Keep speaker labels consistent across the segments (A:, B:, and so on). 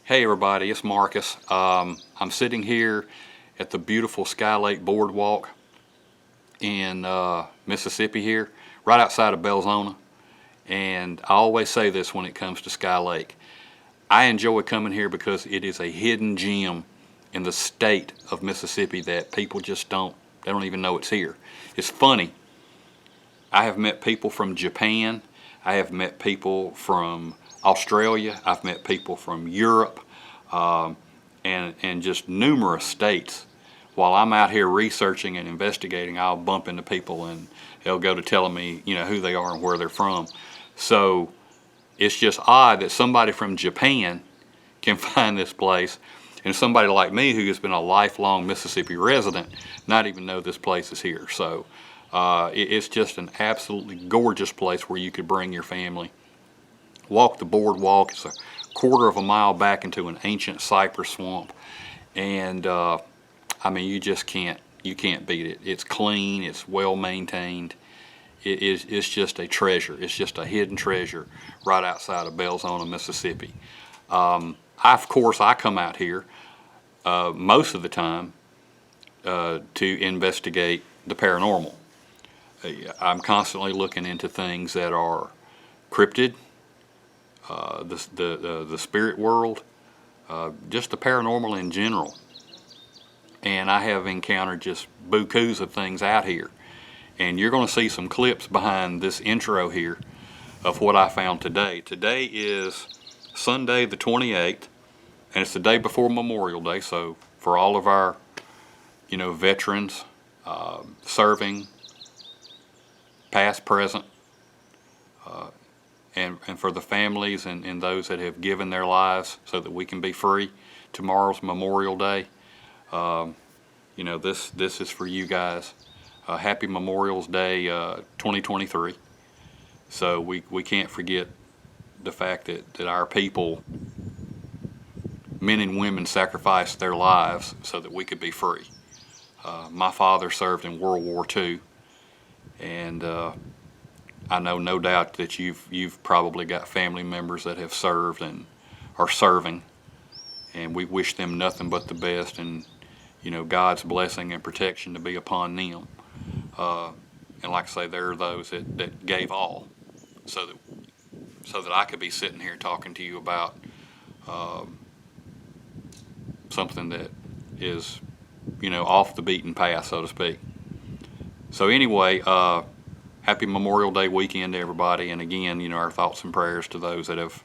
A: Hey everybody, it's Marcus. I'm sitting here at the beautiful Sky Lake Boardwalk in Mississippi here, right outside of Belzona. And I always say this when it comes to Sky Lake. I enjoy coming here because it is a hidden gem in the state of Mississippi that people just don't even know it's here. It's funny. I have met people from Japan. I have met people from Australia. I've met people from Europe, and just numerous states. While I'm out here researching and investigating, I'll bump into people and they'll go to telling me, who they are and where they're from. So it's just odd that somebody from Japan can find this place, and somebody like me who has been a lifelong Mississippi resident not even know this place is here. So it's just an absolutely gorgeous place where you could bring your family. Walk the boardwalk. It's a quarter of a mile back into an ancient cypress swamp, and I mean, you can't beat it. It's clean. It's well maintained. It's just a treasure. It's just a hidden treasure right outside of Belzona, Mississippi. Of course, I come out here most of the time to investigate the paranormal. I'm constantly looking into things that are cryptid, the spirit world, just the paranormal in general. And I have encountered just bukus of things out here. And you're going to see some clips behind this intro here of what I found today. Today is Sunday the 28th, and it's the day before Memorial Day. So for all of our, veterans serving, past, present, and for the families and those that have given their lives so that we can be free. Tomorrow's Memorial Day. This is for you guys. Happy Memorial Day 2023. So we can't forget the fact that our people, men and women, sacrificed their lives so that we could be free. My father served in World War II, and I know no doubt that you've probably got family members that have served and are serving, and we wish them nothing but the best, and God's blessing and protection to be upon them. And like I say, there are those that gave all so that I could be sitting here talking to you about something that is off the beaten path, so to speak. So anyway, happy Memorial Day weekend to everybody, and again, our thoughts and prayers to those that have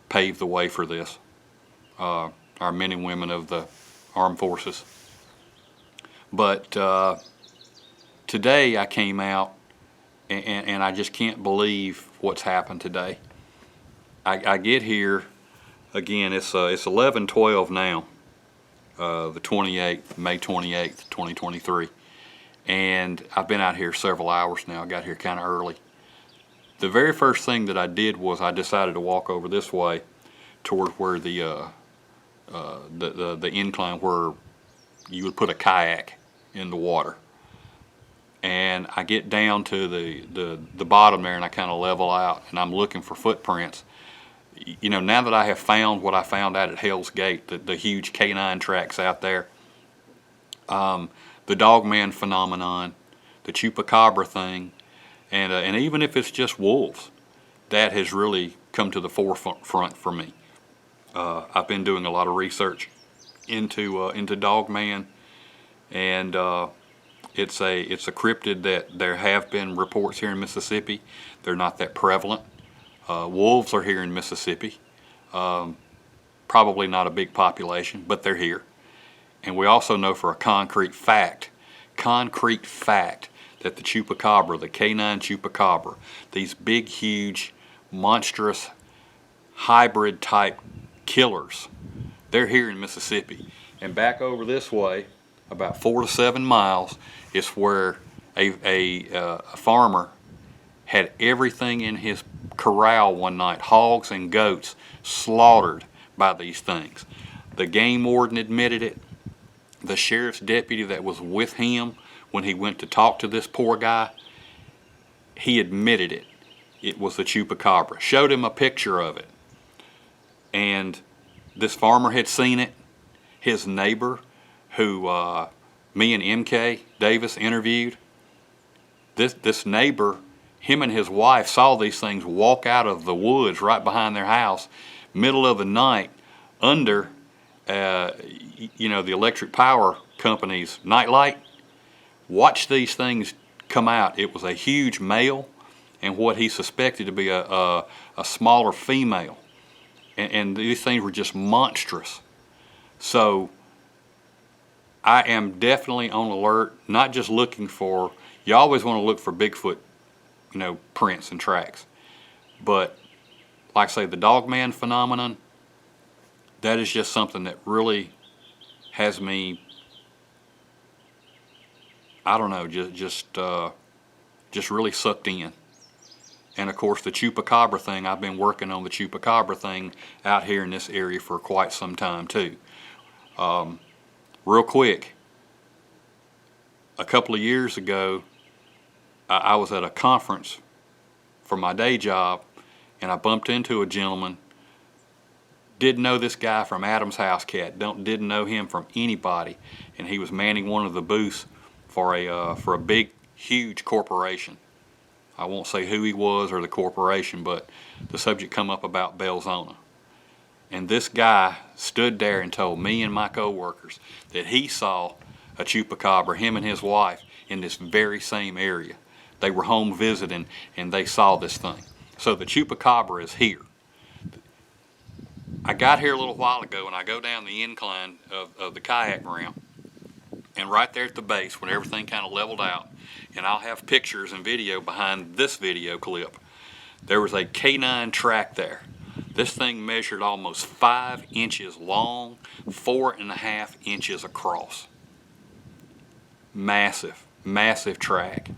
A: paved the way for this, our men and women of the armed forces. But today I came out, and I just can't believe what's happened today. I get here, again, it's 11:12 now, the 28th, May 28th, 2023. And I've been out here several hours now. I got here kind of early. The very first thing that I did was I decided to walk over this way toward where the incline where you would put a kayak in the water. And I get down to the bottom there, and I kind of level out, and I'm looking for footprints. Now that I have found what I found out at Hell's Gate, the huge canine tracks out there, the Dogman phenomenon, the Chupacabra thing, and even if it's just wolves, that has really come to the forefront for me. I've been doing a lot of research into Dogman, and it's a cryptid that there have been reports here in Mississippi. They're not that prevalent. Wolves are here in Mississippi. Probably not a big population, but they're here. And we also know for a concrete fact that the Chupacabra, the canine Chupacabra, these big, huge, monstrous, hybrid type killers, they're here in Mississippi. And back over this way, about 4 to 7 miles, is where a farmer had everything in his corral one night, hogs and goats, slaughtered by these things. The game warden admitted it. The sheriff's deputy that was with him when he went to talk to this poor guy, he admitted it. It was the Chupacabra. Showed him a picture of it. And this farmer had seen it. His neighbor, who me and MK Davis interviewed, this neighbor, him and his wife saw these things walk out of the woods right behind their house, middle of the night, under the electric power company's nightlight. Watch these things come out. It was a huge male and what he suspected to be a smaller female. And these things were just monstrous. So I am definitely on alert, not just looking for, you always want to look for Bigfoot, prints and tracks. But like I say, the Dogman phenomenon, that is just something that really has me, I don't know, just really sucked in. And of course the Chupacabra thing, I've been working on the Chupacabra thing out here in this area for quite some time too. Real quick, a couple of years ago, I was at a conference for my day job, and I bumped into a gentleman. Didn't know this guy from Adam's House Cat. Didn't know him from anybody, and he was manning one of the booths for a big, huge corporation. I won't say who he was or the corporation, but the subject come up about Belzona. And this guy stood there and told me and my co-workers that he saw a Chupacabra, him and his wife, in this very same area. They were home visiting and they saw this thing. So the Chupacabra is here. I got here a little while ago and I go down the incline of the kayak ramp, and right there at the base when everything kind of leveled out, and I'll have pictures and video behind this video clip, there was a canine track there. This thing measured almost 5 inches long, 4.5 inches across. Massive, massive track.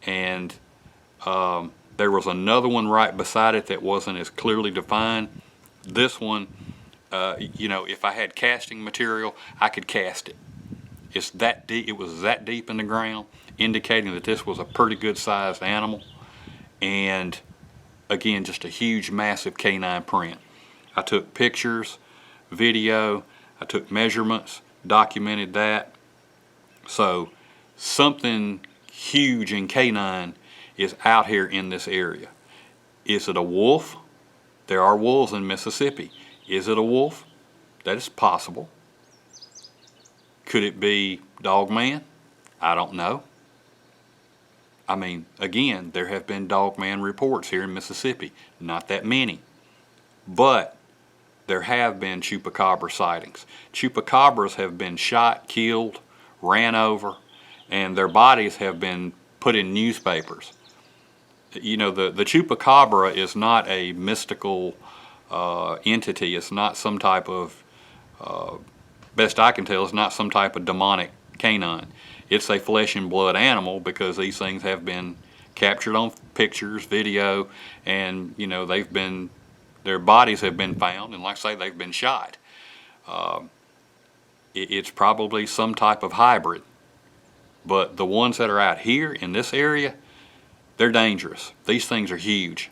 A: And there was another one right beside it that wasn't as clearly defined. This one, if I had casting material, I could cast it. It's that deep. It was that deep in the ground, indicating that this was a pretty good sized animal. And again, just a huge, massive canine print. I took pictures, video, I took measurements, documented that. So something huge in canine is out here in this area. Is it a wolf? There are wolves in Mississippi. Is it a wolf? That is possible. Could it be Dogman? I don't know. I mean, again, there have been Dogman reports here in Mississippi. Not that many. But there have been Chupacabra sightings. Chupacabras have been shot, killed, ran over, and their bodies have been put in newspapers. The Chupacabra is not a mystical entity. It's not some type of, best I can tell, it's not some type of demonic canine. It's a flesh and blood animal because these things have been captured on pictures, video, and their bodies have been found, and like I say, they've been shot. It's probably some type of hybrid, but the ones that are out here in this area, they're dangerous. These things are huge.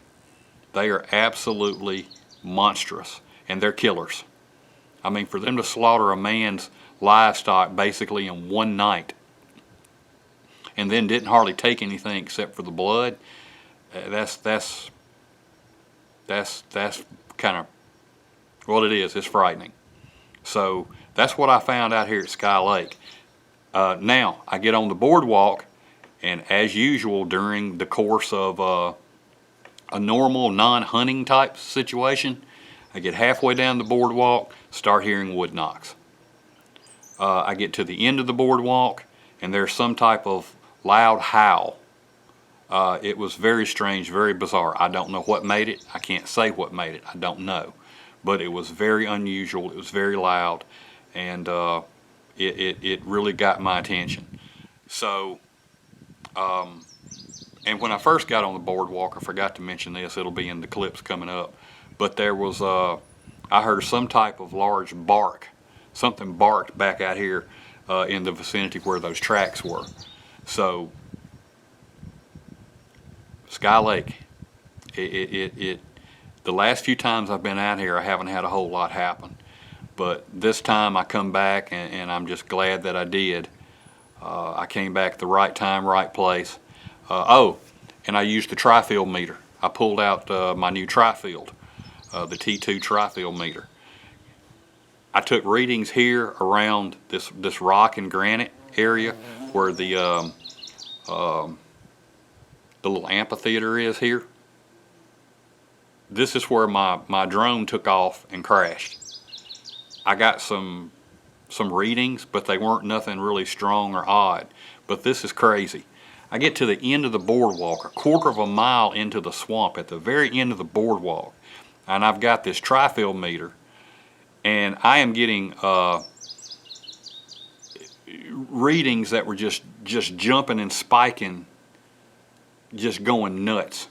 A: They are absolutely monstrous, and they're killers. I mean, for them to slaughter a man's livestock basically in one night, and then didn't hardly take anything except for the blood, that's kind of, well, it is. It's frightening. So that's what I found out here at Sky Lake. Now I get on the boardwalk, and as usual during the course of a normal non-hunting type situation, I get halfway down the boardwalk, start hearing wood knocks. I get to the end of the boardwalk, and there's some type of loud howl. It was very strange, very bizarre. I don't know what made it. I can't say what made it. I don't know. But it was very unusual. It was very loud, and it really got my attention. So, and when I first got on the boardwalk, I forgot to mention this. It'll be in the clips coming up. But there was, I heard some type of large bark. Something barked back out here in the vicinity where those tracks were. So, Sky Lake, the last few times I've been out here, I haven't had a whole lot happen. But this time I come back, and I'm just glad that I did. I came back at the right time, right place. Oh, and I used the tri-field meter. I pulled out my new tri-field, the T2 tri-field meter. I took readings here around this rock and granite area where the little amphitheater is here. This is where my drone took off and crashed. I got some readings, but they weren't nothing really strong or odd. But this is crazy. I get to the end of the boardwalk, a quarter of a mile into the swamp, at the very end of the boardwalk, and I've got this tri-field meter, and I am getting readings that were just jumping and spiking, just going nuts.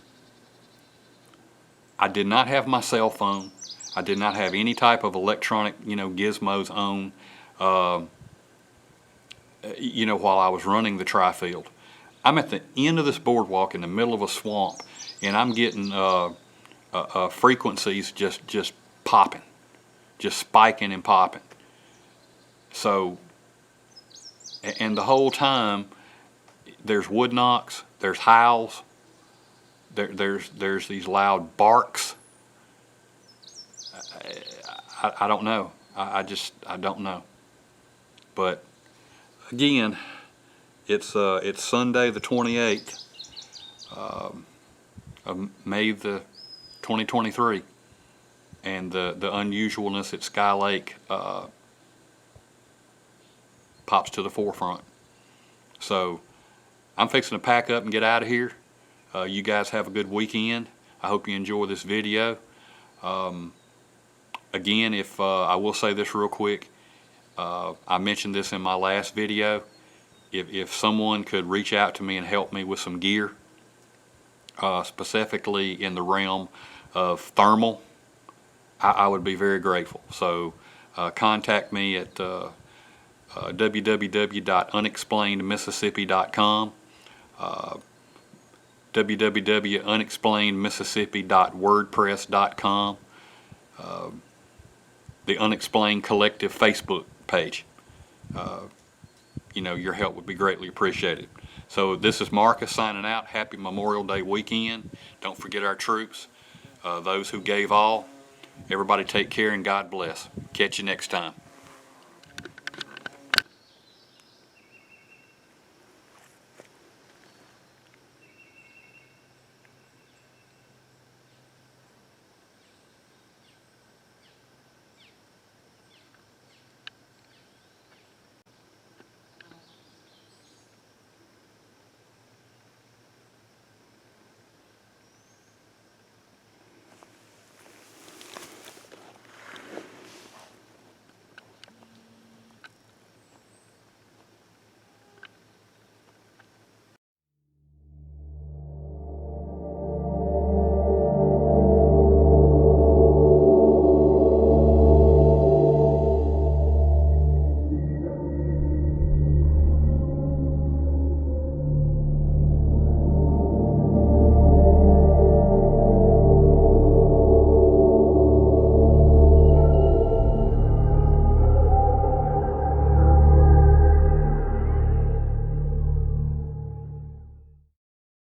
A: I did not have my cell phone. I did not have any type of electronic, gizmos on, while I was running the tri-field. I'm at the end of this boardwalk in the middle of a swamp, and I'm getting frequencies just popping, just spiking and popping. So, and the whole time, there's wood knocks, there's howls, there's these loud barks. I don't know. I don't know. But again, it's Sunday the 28th of May the 2023, and the unusualness at Sky Lake pops to the forefront. So I'm fixing to pack up and get out of here. You guys have a good weekend. I hope you enjoy this video. Again, if I will say this real quick, I mentioned this in my last video. If someone could reach out to me and help me with some gear, specifically in the realm of thermal, I would be very grateful. So contact me at www.unexplainedmississippi.com, www.unexplainedmississippi.wordpress.com, the Unexplained Collective Facebook page. Your help would be greatly appreciated. So this is Marcus signing out. Happy Memorial Day weekend. Don't forget our troops, those who gave all. Everybody take care and God bless. Catch you next time.